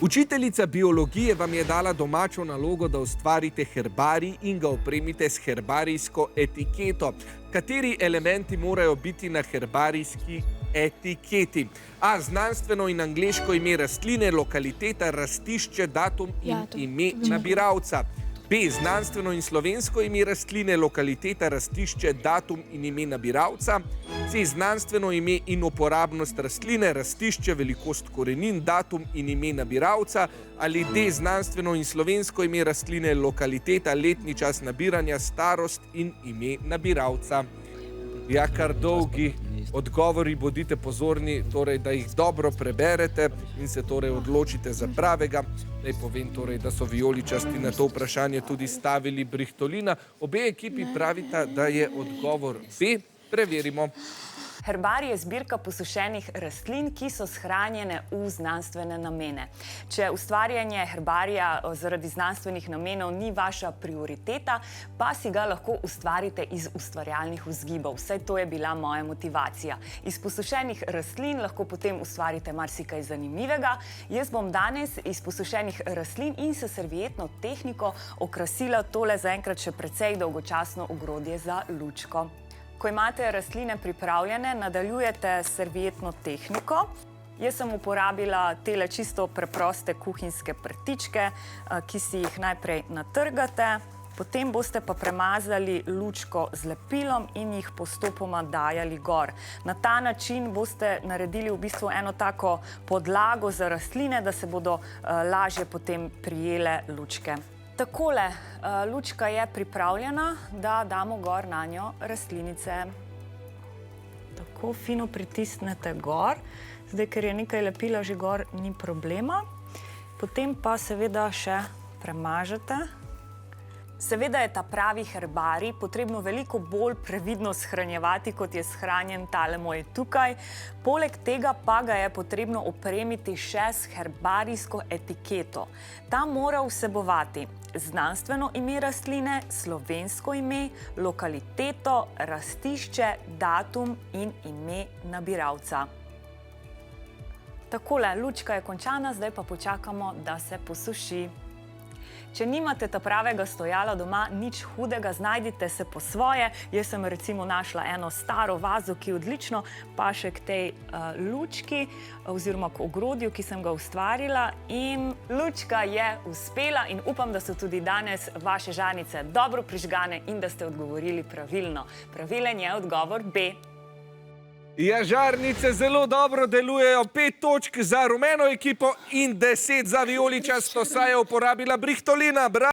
Učiteljica biologije vam je dala domačo nalogo, da ustvarite herbarij in ga opremite s herbarijsko etiketo. Kateri elementi morajo biti na herbarijski etiketi? A. Znanstveno in angleško ime rastline, lokaliteta, rastišče, datum in ime nabiralca. B. Znanstveno in slovensko ime rastline, lokaliteta, rastišče, datum in ime nabiralca. C. Znanstveno ime in uporabnost rastline, rastišče, velikost korenin, datum in ime nabiralca. Ali D. Znanstveno in slovensko ime rastline, lokaliteta, letni čas nabiranja, starost in ime nabiralca. Ja, kar dolgi odgovori, bodite pozorni, torej, da jih dobro preberete in se torej odločite za pravega. Naj povem torej, da so vijoličasti na to vprašanje tudi stavili Brihtolina. Obe ekipi pravita, da je odgovor B. Preverimo. Herbarij je zbirka posušenih rastlin, ki so shranjene v znanstvene namene. Če ustvarjanje herbarija zaradi znanstvenih namenov ni vaša prioriteta, pa si ga lahko ustvarite iz ustvarjalnih vzgibov. Vse to je bila moja motivacija. Iz posušenih rastlin lahko potem ustvarite marsikaj zanimivega. Jaz bom danes iz posušenih rastlin in s servietno tehniko okrasila tole zaenkrat še precej dolgočasno ogrodje za lučko. Ko imate rastline pripravljene, nadaljujete s servietno tehniko. Jaz sem uporabila tele čisto preproste kuhinjske prtičke, ki si jih najprej natrgate. Potem boste pa premazali lučko z lepilom in jih postopoma dajali gor. Na ta način boste naredili v bistvu eno tako podlago za rastline, da se bodo lažje potem prijele lučke. Takole, lučka je pripravljena, da damo gor na njo rastlinice. Tako fino pritisnete gor. Zdaj, ker je nekaj lepila že gor, ni problema. Potem pa seveda še premažete. Seveda je ta pravi herbarij potrebno veliko bolj previdno shranjevati, kot je shranjen tale moj tukaj. Poleg tega pa ga je potrebno opremiti še s herbarijsko etiketo. Ta mora vsebovati znanstveno ime rastline, slovensko ime, lokaliteto, rastišče, datum in ime nabiralca. Takole, lučka je končana, zdaj pa počakamo, da se posuši. Če nimate ta pravega stojala doma, nič hudega, znajdite se po svoje. Jaz sem recimo našla eno staro vazo, ki odlično paše k tej lučki oziroma k ogrodju, ki sem ga ustvarila. In lučka je uspela in upam, da so tudi danes vaše žarnice dobro prižgane in da ste odgovorili pravilno. Pravilen je odgovor B. Ja, žarnice zelo dobro delujejo, 5 točk za rumeno ekipo in 10 za vijoličasto, saj je uporabila Brihtolina.